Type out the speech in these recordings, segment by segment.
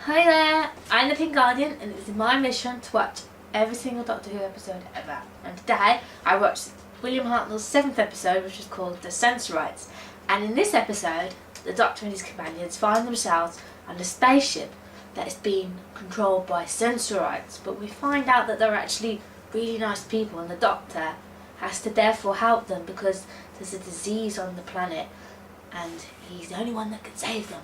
Hi there, I'm the Pink Guardian and it is my mission to watch every single Doctor Who episode ever. And today I watched William Hartnell's 7th episode, which is called The Sensorites. And in this episode, the Doctor and his companions find themselves on a spaceship that is being controlled by Sensorites. But we find out that they're actually really nice people and the Doctor has to therefore help them because there's a disease on the planet and he's the only one that can save them.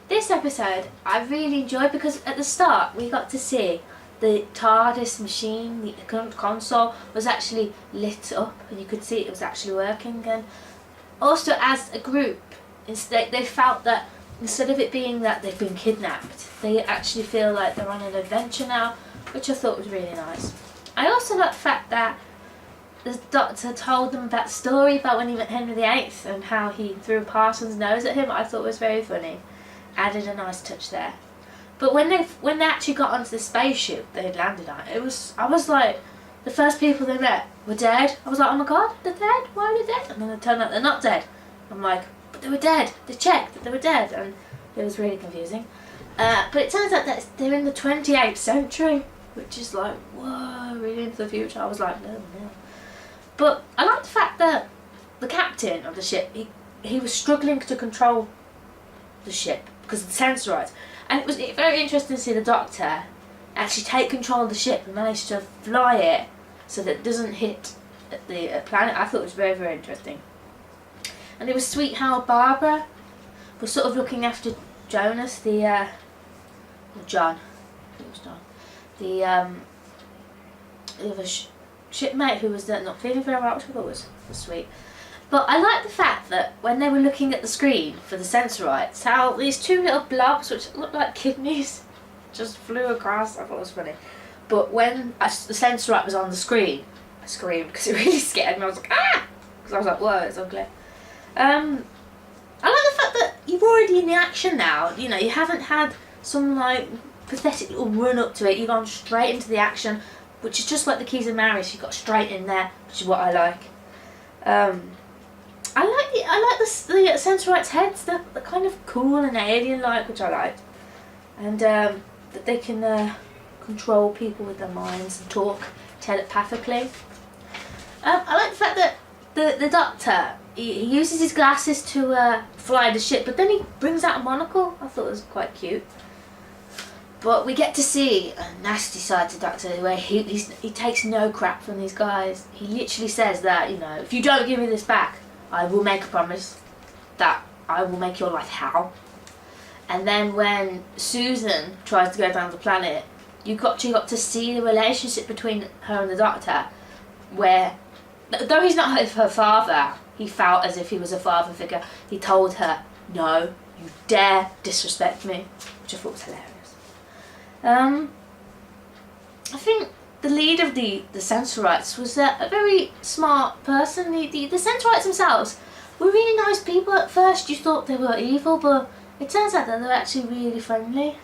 This episode I really enjoyed because at the start we got to see the TARDIS machine, the console was actually lit up and you could see it was actually working, and also as a group they felt that instead of it being that they've been kidnapped, they actually feel like they're on an adventure now, which I thought was really nice. I also like the fact that the Doctor told them that story about when he met Henry VIII and how he threw Parsons' nose at him. I thought was very funny. Added a nice touch there. But when they actually got onto the spaceship they had landed on, I was like, the first people they met were dead. I was like, oh my god, they're dead? Why are they dead? And then it turned out they're not dead. I'm like, but they were dead. They checked that they were dead, and it was really confusing. But it turns out that they're in the 28th century, which is like, whoa, really into the future. I was like, no. But I like the fact that the captain of the ship, he was struggling to control the ship because of the Sensorites, and it was very interesting to see the Doctor actually take control of the ship and manage to fly it so that it doesn't hit the planet. I thought it was very, very interesting. And it was sweet how Barbara was sort of looking after Jonas, the John, I think it was John, the other shipmate who was not feeling very well, which I thought was sweet. But I like the fact that when they were looking at the screen for the Sensorites, how these two little blobs, which looked like kidneys, just flew across. I thought it was funny. But when the Sensorite was on the screen, I screamed because it really scared me. I was like, ah! Because I was like, whoa, it's ugly. I like the fact that you're already in the action now. You know, you haven't had some like pathetic little run up to it. You've gone straight into the action, which is just like the Keys of Maris. You got straight in there, which is what I like. I like the Sensorites' heads. They're kind of cool and alien-like, which I liked, and that they can control people with their minds and talk telepathically. I like the fact that the Doctor he uses his glasses to fly the ship, but then he brings out a monocle. I thought it was quite cute. But we get to see a nasty side to Doctor where he takes no crap from these guys. He literally says that, you know, if you don't give me this back, I will make a promise that I will make your life hell. And then when Susan tries to go down the planet, you got to see the relationship between her and the Doctor, where though he's not her father, he felt as if he was a father figure. He told her, no, you dare disrespect me, which I thought was hilarious. I think the lead of the Sensorites was a very smart person. The Sensorites themselves were really nice people. At first you thought they were evil, but it turns out that they're actually really friendly.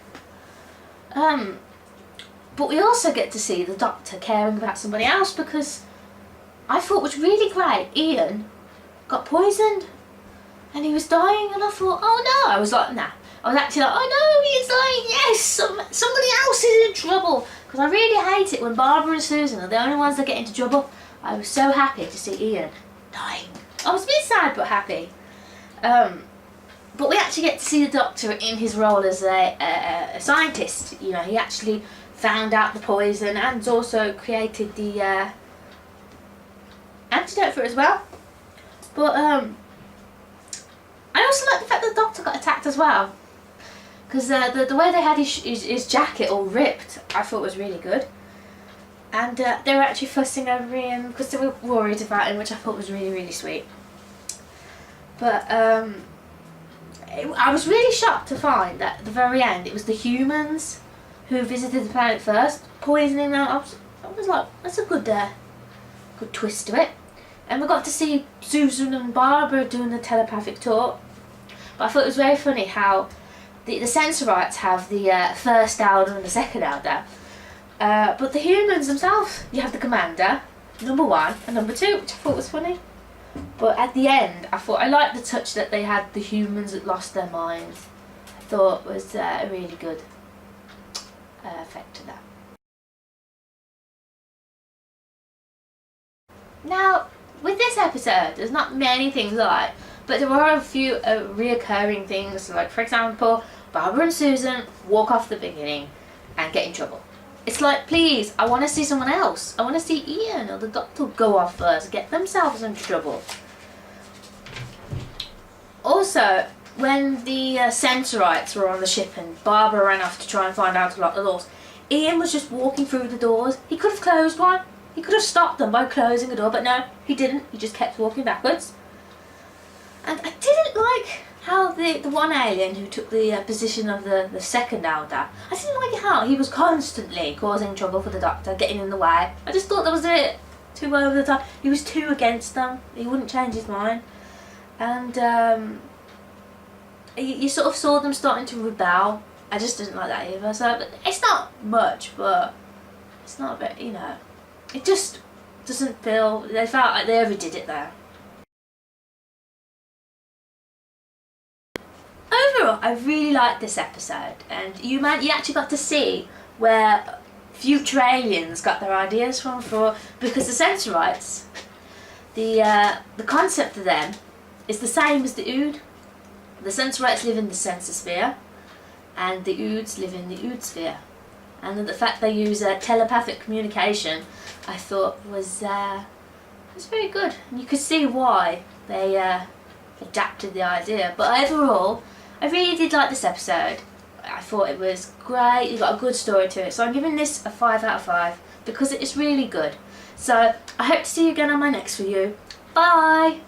But we also get to see the Doctor caring about somebody else, because I thought was really great, Ian got poisoned and he was dying, and I thought, oh no. I was like, nah. I was actually like, oh no, he's dying, yes, somebody else is in trouble. Because I really hate it when Barbara and Susan are the only ones that get into trouble. I was so happy to see Ian dying. I was a bit sad but happy. But we actually get to see the Doctor in his role as a scientist. You know, he actually found out the poison and also created the antidote for it as well. But I also like the fact that the Doctor got attacked as well. Because the way they had his jacket all ripped, I thought was really good. And they were actually fussing over him because they were worried about him, which I thought was really, really sweet. But I was really shocked to find that at the very end it was the humans who visited the planet first, poisoning them. I was like, that's a good twist to it. And we got to see Susan and Barbara doing the telepathic talk. But I thought it was very funny how the Sensorites have the first elder and the second elder, but the humans themselves, you have the commander, number 1 and number 2, which I thought was funny. But at the end, I thought I liked the touch that they had the humans that lost their minds. I thought was a really good effect to that. Now, with this episode, there's not many things I like, but there are a few reoccurring things, like for example, Barbara and Susan walk off the beginning and get in trouble. It's like, please, I want to see someone else. I want to see Ian or the doctor go off first, get themselves into trouble. Also, when the Sensorites were on the ship and Barbara ran off to try and find out to lock the doors, Ian was just walking through the doors. He could have closed one. He could have stopped them by closing a door, but no, he didn't. He just kept walking backwards. And I didn't like how the one alien who took the position of the second elder, I didn't like how he was constantly causing trouble for the doctor, getting in the way. I just thought that was it. Too over the top. He was too against them. He wouldn't change his mind. And you sort of saw them starting to rebel. I just didn't like that either. So but it's not much, but it's not a bit, you know. It just doesn't feel. They felt like they overdid it there. Overall, I really liked this episode, and you actually got to see where future aliens got their ideas from. Because the Sensorites, the concept of them is the same as the Ood. The Sensorites live in the Sensosphere, and the Oods live in the Oodsphere. And the fact they use telepathic communication, I thought was very good. And you could see why they adapted the idea. But overall, I really did like this episode. I thought it was great. It got a good story to it. So I'm giving this a 5 out of 5 because it is really good. So I hope to see you again on my next review. Bye!